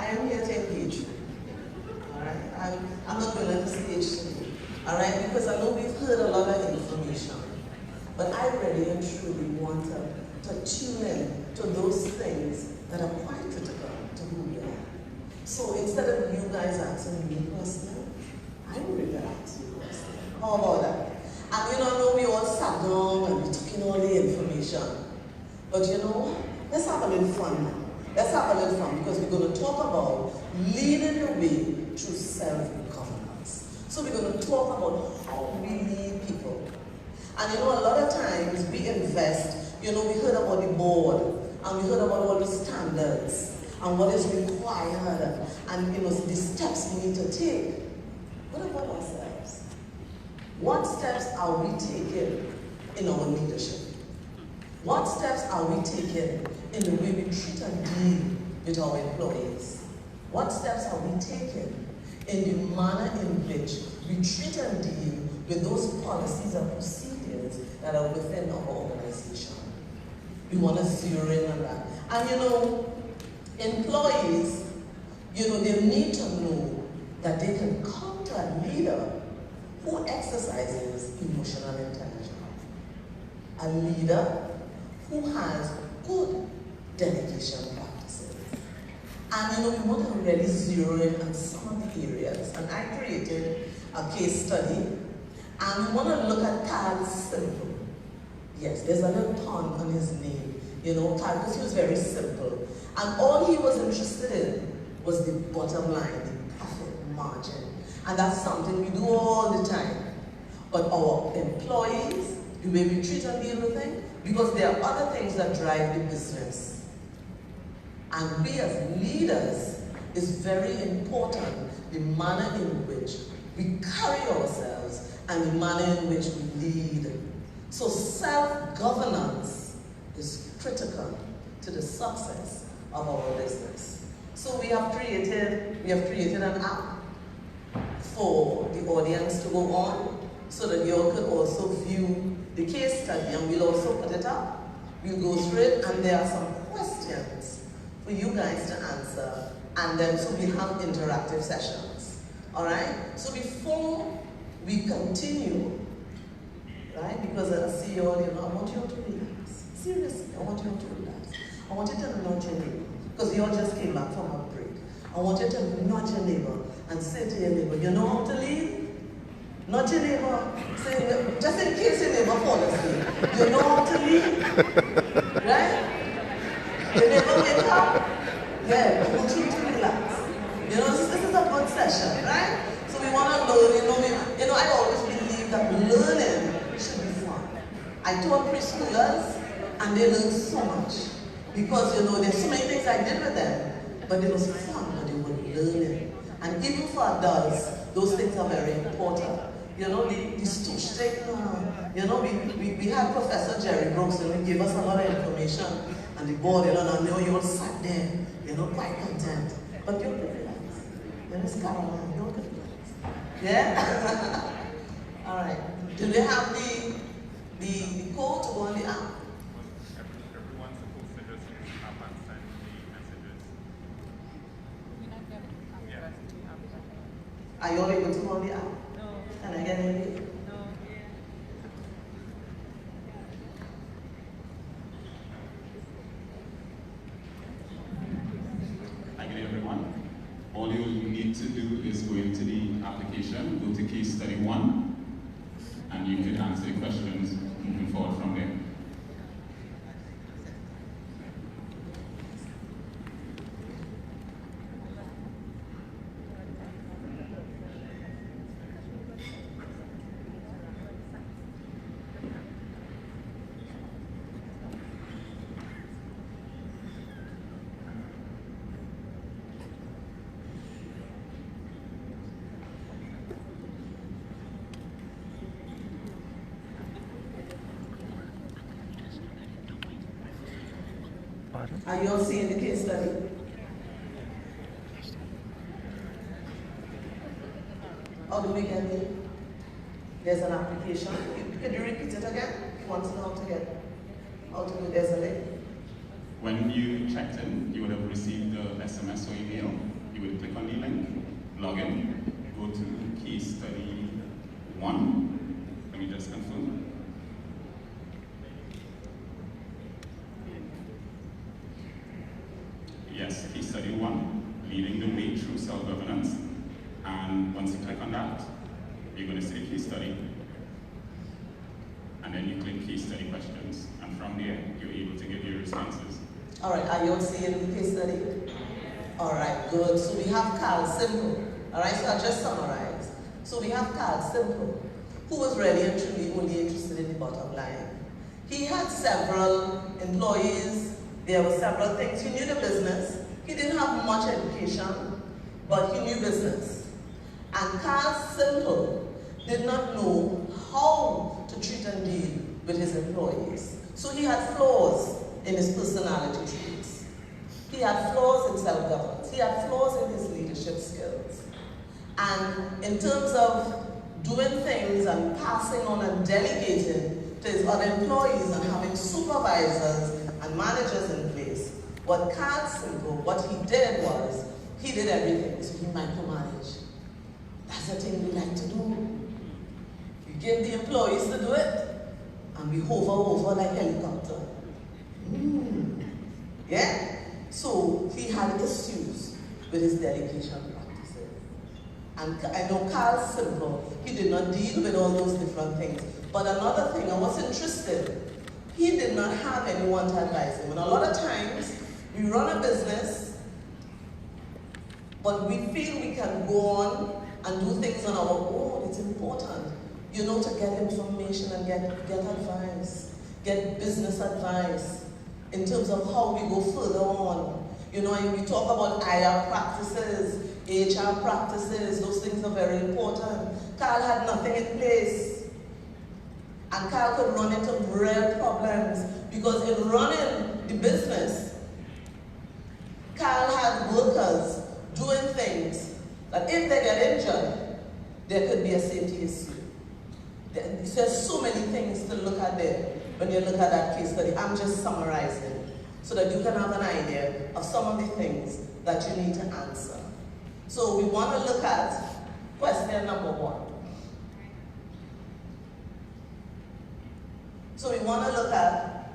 I am here to engage you. Alright? I'm not going to stage today. Alright? Because I know we've heard a lot of information. But I really and truly want to tune in to those things that are quite critical to who we are. So instead of you guys asking me personally, I will really ask you personally. How about that? And I know we all sat down and we took in all the information. But you know what? Let's have a little fun now. Let's have a little fun because we're going to talk about leading the way through self-governance. So we're going to talk about how we lead people. And a lot of times we invest, we heard about the board, and we heard about all the standards, and what is required, and the steps we need to take. What about ourselves? What steps are we taking in our leadership? What steps are we taking in the way we treat and deal with our employees? What steps are we taking in the manner in which we treat and deal with those policies and procedures that are within our organization? We want to zero in on that. And employees, they need to know that they can come to a leader who exercises emotional intelligence. A leader who has good delegation practices. And we want to really zero in on some of the areas. And I created a case study, and we want to look at Carl Simple. Yes, there's a little pun on his name, Carl, because he was very simple. And all he was interested in was the bottom line, the profit margin. And that's something we do all the time. But our employees, the way we treat and deal with things, because there are other things that drive the business. And we as leaders, is very important the manner in which we carry ourselves and the manner in which we lead. So self-governance is critical to the success of our business. So we have created an app for the audience to go on so that you all could also view the case study, and we'll also put it up. We'll go through it, and there are some questions for you guys to answer, and then so we have interactive sessions. All right? So before we continue, right? Because I see you all, I want you all to relax. Seriously, I want you all to relax. I want you to nudge your neighbor, because you all just came back from a break. I want you to nudge your neighbor and say to your neighbor, you know how to lead? Nudge your neighbor, say, just in case your neighbor falls asleep, you know how to lead? Right? Your neighbor wake up? Yeah, I want you to relax. This is a good session, right? So we want to learn, I always believe that learning should be fun. I taught preschoolers, and they learned so much. Because, there's so many things I did with them, but it was fun, but they were learning. And even for adults, those things are very important. The stitch thing, we had Professor Jerry Brooks, and he gave us a lot of information on the board, and I know you all sat there, quite content. But you're pretty relaxed. It's Caroline, you're pretty relaxed. Yeah? All right. Do they have the code to go on the app? Everyone's supposed to just use the app and send the messages. Yeah. Are you all able to go on the app? No. Can I get in? No. Hi, good day, everyone. All you need to do is go into the application, go to case study 1, and you can answer the questions moving forward from there. Are you all seeing the case study? How do we get in? There's an application. Could you repeat it again? You want to know how to do there's a link? When you checked in, you would have received the SMS or email you would click on the link, log in, go to case study 1. Let me just confirm. Yes, case study 1, leading the way through self-governance. And once you click on that, you're going to see case study. And then you click case study questions. And from there, you're able to give your responses. All right, are you all seeing the case study? All right, good. So we have Carl Simple. All right, so I'll just summarize. So we have Carl Simple, who was really and truly only interested in the bottom line. He had several employees. There were several things. He knew the business. He didn't have much education, but he knew business. And Carl Simple did not know how to treat and deal with his employees. So he had flaws in his personality traits. He had flaws in self-governance. He had flaws in his leadership skills. And in terms of doing things and passing on and delegating to his other employees and having supervisors and managers in place, what Carl Simple, what he did was, he did everything, so he micromanaged. That's the thing we like to do. We give the employees to do it, and we hover over like helicopter. Yeah? So he had issues with his delegation practices. And I know Carl Simple, he did not deal with all those different things. But another thing, I was interested, he did not have anyone to advise him. And a lot of times, we run a business, but we feel we can go on and do things on our own. It's important, you know, to get information and get advice, get business advice in terms of how we go further on. You know, and we talk about IR practices, HR practices, those things are very important. Carl had nothing in place. And Carl could run into real problems because in running the business, Carl had workers doing things that if they get injured, there could be a safety issue. There's so many things to look at there when you look at that case study. I'm just summarizing so that you can have an idea of some of the things that you need to answer. So we want to look at question number 1. So we want to look at,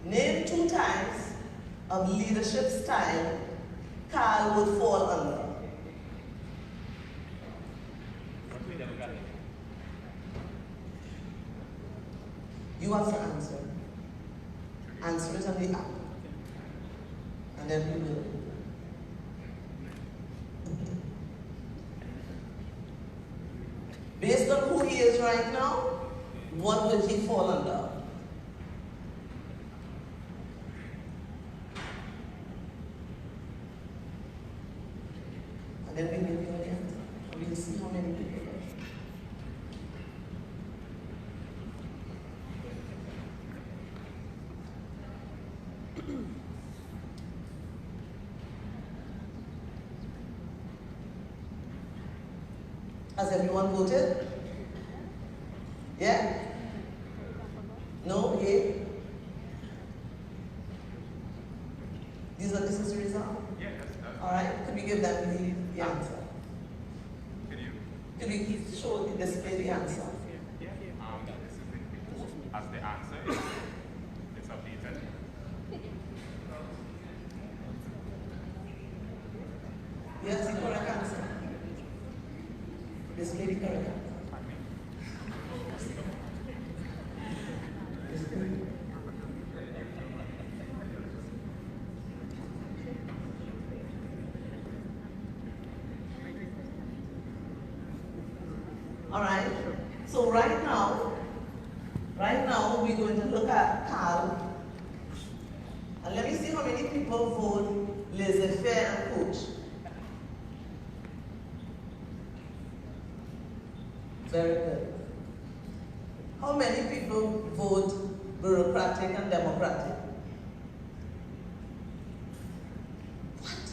name 2 times of leadership style Carl would fall under. You have to answer. Answer it on the app. And then we will. Based on who he is right now, what will he fall under? And then we will give the answer. And we'll see how many people there. Has everyone voted? Yeah? No? Yeah? This is the result? Yeah, that's All right. Could we give them the answer? Could we show the display the answer? this is the as the answer it's updated. Yes, the correct answer. Display the correct answer. All right. So right now we're going to look at Carl. And let me see how many people vote laissez-faire and coach. Very good. How many people vote bureaucratic and democratic? What?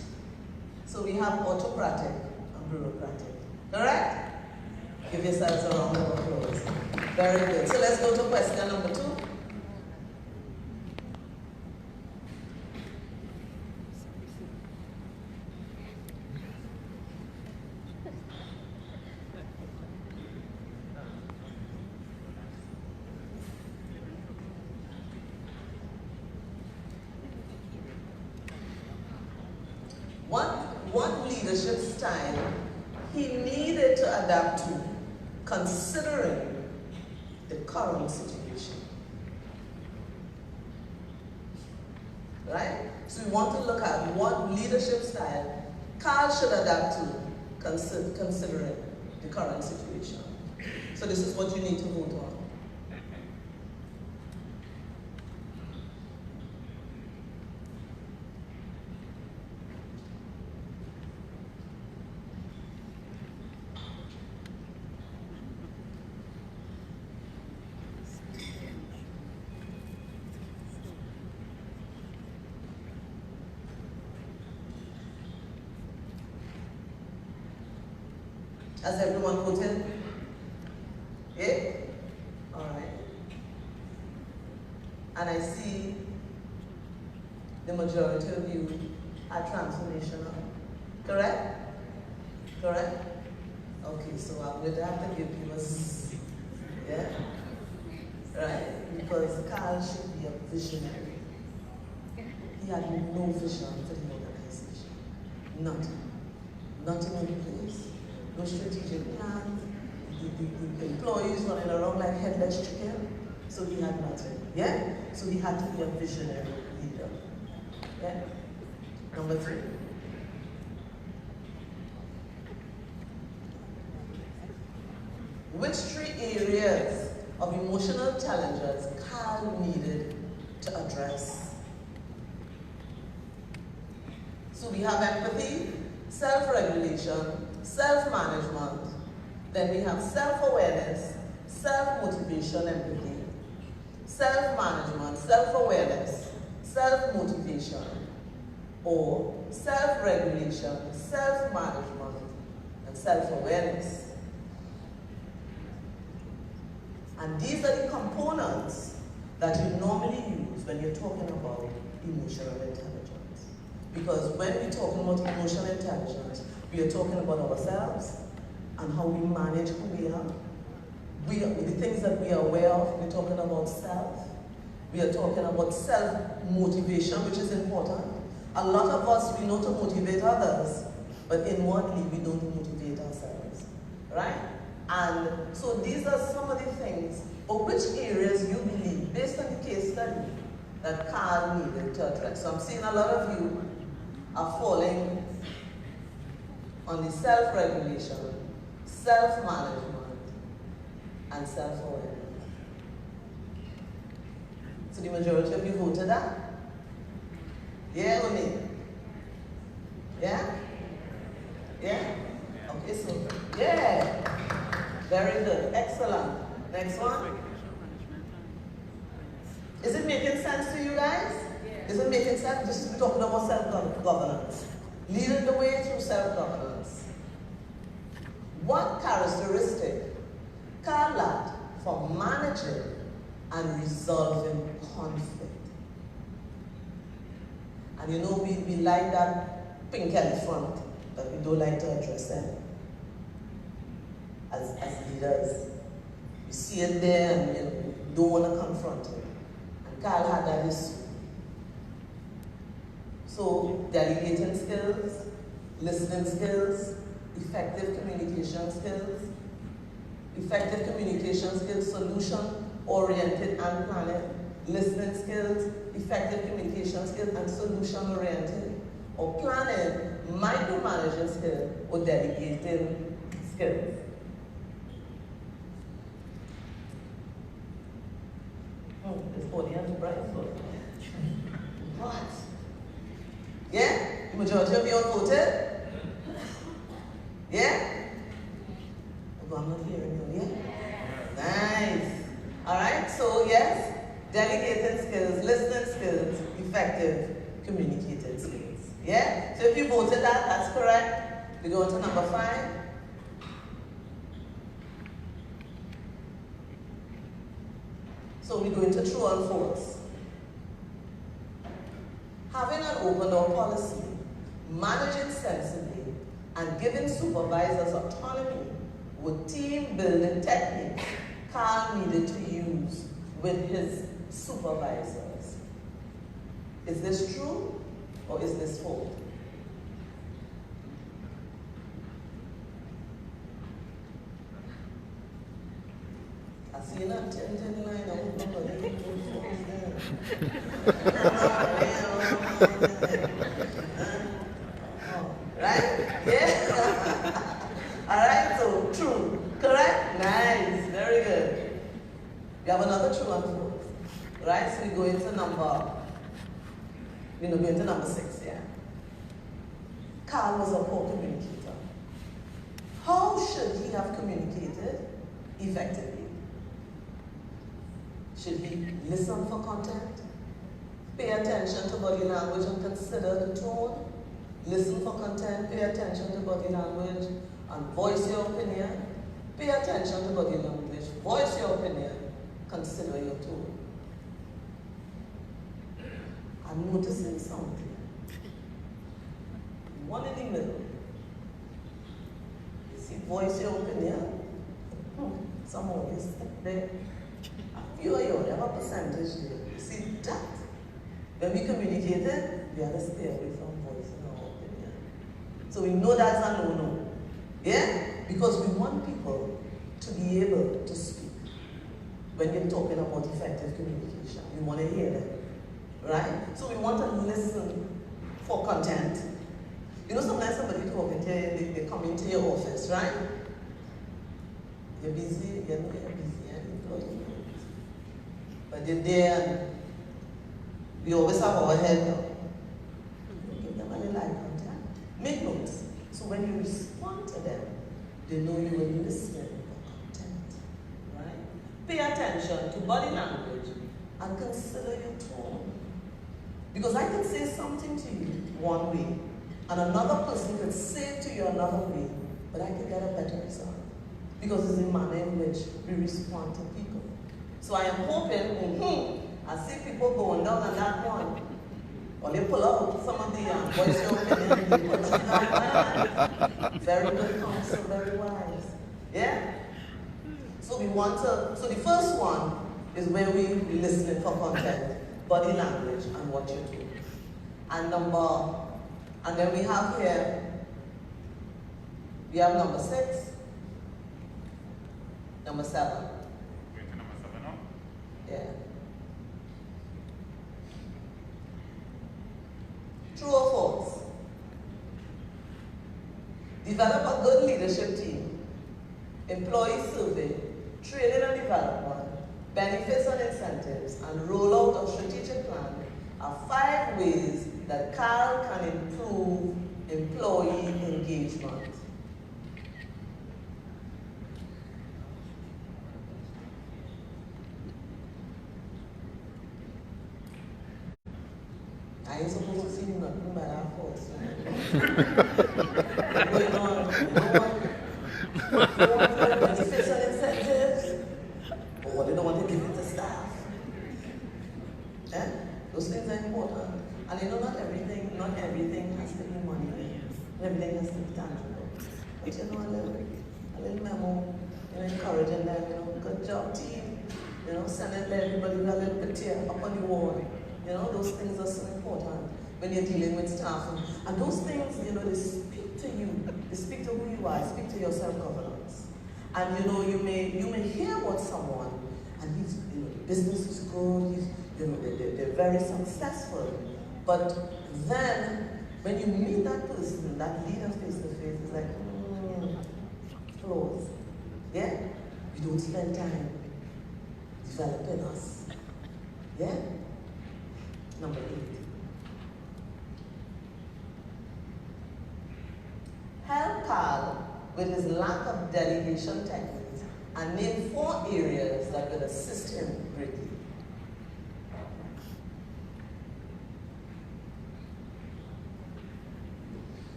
So we have autocratic and bureaucratic. Correct? Give yourselves a round of applause. Very good. So let's go to question number 2. What leadership style he needed to adapt to, considering the current situation. Right? So we want to look at what leadership style Carl should adapt to, considering the current situation. So this is what you need to vote on. Has everyone voted? Yeah? All right. And I see the majority of you are transformational. Correct? Correct? Okay, so I'm going to have to give you a yeah? Right? Because Carl should be a visionary. He had no vision for the organization. Nothing. Nothing in place. No strategic plan. The employees running around like headless chicken. So he had nothing. Yeah? So he had to be a visionary leader. Yeah? Number 3. Which 3 areas of emotional challenges Carl needed to address? So we have empathy, self-regulation, self-management, then we have self-awareness, self-motivation, empathy, self-management, self-awareness, self-motivation, or self-regulation, self-management, and self-awareness. And these are the components that you normally use when you're talking about emotional intelligence. Because when we're talking about emotional intelligence, we are talking about ourselves and how we manage who we are. The things that we are aware of, we're talking about self. We are talking about self-motivation, which is important. A lot of us, we know to motivate others, but inwardly we don't motivate ourselves, right? And so these are some of the things, or which areas you believe, based on the case study, that Carl needed to address. So I'm seeing a lot of you are falling on the self-regulation, self-management, and self-awareness. So the majority of you voted that? Yeah or nay? Yeah? Yeah? Okay, so, yeah. Very good, excellent. Next one. Is it making sense to you guys? Is it making sense? This is talking about self-governance. Leading the way through self-governance. What characteristic Carl lacked for managing and resolving conflict? And you know, we like that pink elephant, but we don't like to address them. As leaders, you see it there and you don't want to confront it. And Carl had that issue. So, delegating skills, listening skills, effective communication skills, solution-oriented and planning, listening skills, effective communication skills, and solution-oriented, or planning, micromanaging skills, or delegating skills. This audience bright. What? Yeah? The majority of you all voted? Yeah? Oh, I'm not hearing you, yeah? Nice. Alright, so yes, delegating skills, listening skills, effective communicating skills. Yeah? So if you voted that, that's correct. We go on to number 5. So we go into true and false. Having an open door policy, managing sensibly, and giving supervisors autonomy with team building techniques Carl needed to use with his supervisors. Is this true or is this false? I see you not 10 line, I won't know what they right? Yeah? Alright, so true. Correct? Nice. Very good. We have another true and false. Right? So we go into number 6, yeah. Carl was a poor communicator. How should he have communicated effectively? Should he listen for content? Pay attention to body language and consider the tone? Listen for content, pay attention to body language, and voice your opinion. Pay attention to body language, voice your opinion, consider your tone. I'm noticing something. One in the middle. You see, voice your opinion. Some of you step there. A few of you have a percentage there. You see that? When we communicated, we had to stay away from voicing our opinion. So we know that's a no-no. Yeah? Because we want people to be able to speak when you're talking about effective communication. We want to hear them. Right? So we want to listen for content. You know, sometimes somebody talking to you, they come into your office, right? You're busy, you're busy, and employee. But you're there, we always have our head up. Give them a little eye contact. Make notes. So when you respond to them, they know you were listening for content. Right? Pay attention to body language and consider your tone. Because I can say something to you one way, and another person could say it to you another way, but I can get a better result. Because it's the manner in which we respond to people. So I am hoping, I see people going down on that one. Or they pull out some of the voice your opinion, they put it down. Very good counsel, very wise. Yeah? So we want to, so the first one is where we listening for content, body language, and what you do. And then we have here, we have number 6, number 7. Going to number 7 now? Yeah. True or false? Develop a good leadership team, employee survey, training and development, benefits and incentives, and roll out a strategic plan are 5 ways that Carl can improve employee engagement. I ain't supposed to see you nothing but our faults. What's going on? They don't want benefits and incentives, or they don't want to give it to staff. Those things are important. And you know, not everything has to be money. Everything has to be tangible. But you know, a little memo, encouraging them, good job team. Sending everybody with a little picture up on the wall. Those things are so important when you're dealing with staff. And those things, they speak to you. They speak to who you are, speak to your self-governance. And you may hear about someone, and he's, the business is good, they're very successful. But then, when you meet that person, that leader face to face, it's like, flaws. Yeah? We don't spend time developing us. Yeah? Number 8. Help Carl with his lack of delegation techniques and name 4 areas that will assist him greatly.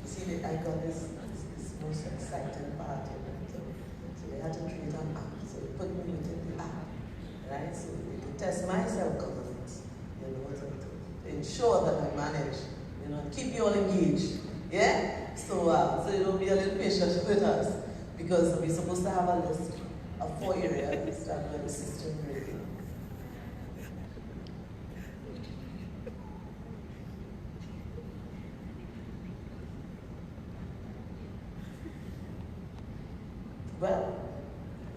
See, I got this most exciting part. So they had to create an app. So they put me within the app, right? So they could test my self-governance, to ensure that I manage, keep you all engaged. Yeah? So you'll be a little patient with us, because we're supposed to have a list of 4 areas that will assist in greatly.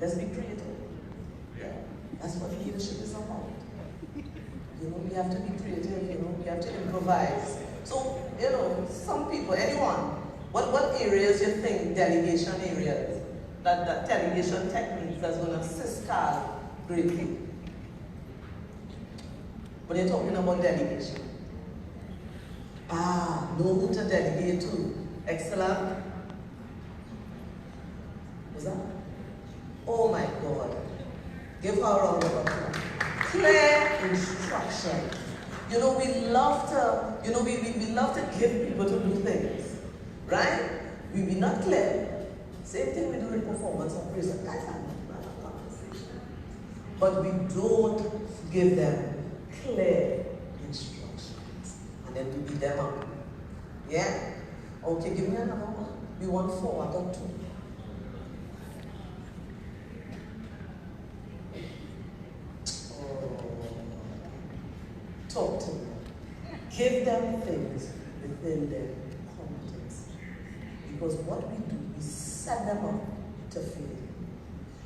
Let's be creative. Yeah. That's what leadership is about. You know, we have to be creative, you know, we have to improvise. So, you know, some people, anyone, what areas you think delegation areas, that delegation techniques that's going to assist Carl greatly? When you're talking about delegation. Know who to delegate to. Excellent. What's that? Oh my God. Give her a round of applause. Clear instruction. You know, we love to, you know, we love to give people to do things. Right? We be not clear. Same thing we do in performance appraisal. That's another conversation. But we don't give them clear instructions. And then we beat them up. Yeah? Okay, give me another one. We want 4, I got 2. Talk to them. Give them things within their competence. Because what we do, we set them up to fail.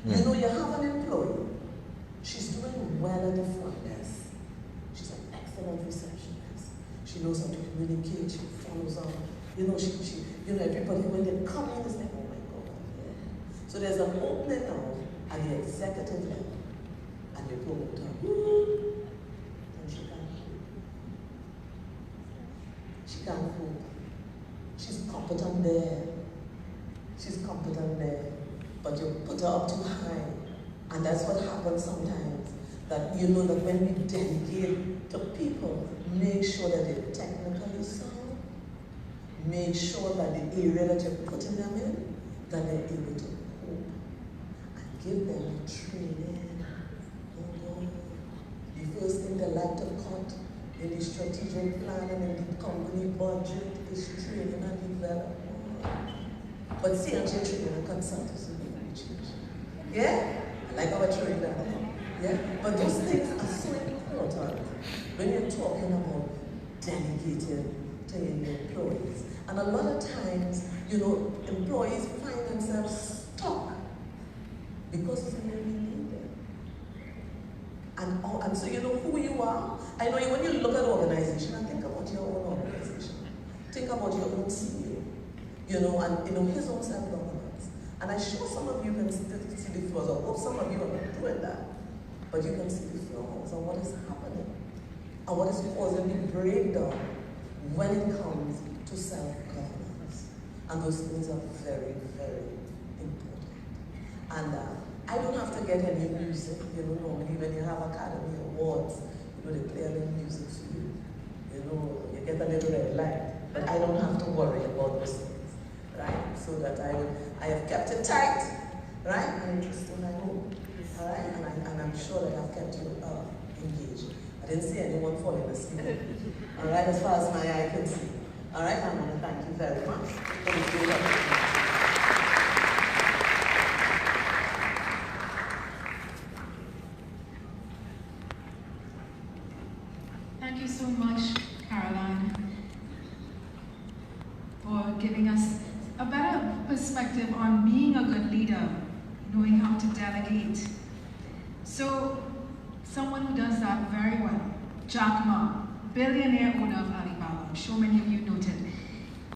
You know, you have an employee, she's doing well at the front desk. She's an excellent receptionist. She knows how to communicate, she follows up. You know, everybody, when they come in, it's like, oh my God. Yeah. So there's an opening now at the executive level, and you promote her. And she can't cope. She can't cope. She's competent there. She's competent there. But you put her up too high. And that's what happens sometimes. That you know that when we delegate to people, make sure that they're technically sound. Make sure that the area that you're putting them in, that they're able to cope. And give them training. Oh no. The first thing they like to cut in the strategic plan and in the company budget is training and development. But see, I'm training and consultancy. Yeah? I like our training. Yeah? But those things are so important when you're talking about delegating to your employees. And a lot of times, you know, employees find themselves stuck because of where we need them. And so you know who you are. I know when you look at an organization and think about your own organization, think about your own CEO, you know, and you know his own self-governance. And I'm sure some of you can see the flaws. I hope some of you are not doing that. But you can see the flaws and what is happening and what is causing the breakdown when it comes to self-governance. And those things are very, very important. And I don't have to get any music. You know, normally when you have Academy Awards, you know, they play a little music to you. You know, you get a little red light. But I don't have to worry about those things, right? So that I have kept it tight, right? And interesting, I hope. All right? And I'm sure that I've kept you engaged. I didn't see anyone falling asleep. All right, as far as my eye can see. All right, I want to thank you very much for this great opportunity. Thank you so much, Caroline, for giving us a better perspective on being a good leader, knowing how to delegate. So, someone who does that very well, Jack Ma, billionaire owner of Alibaba. I'm sure many of you noted.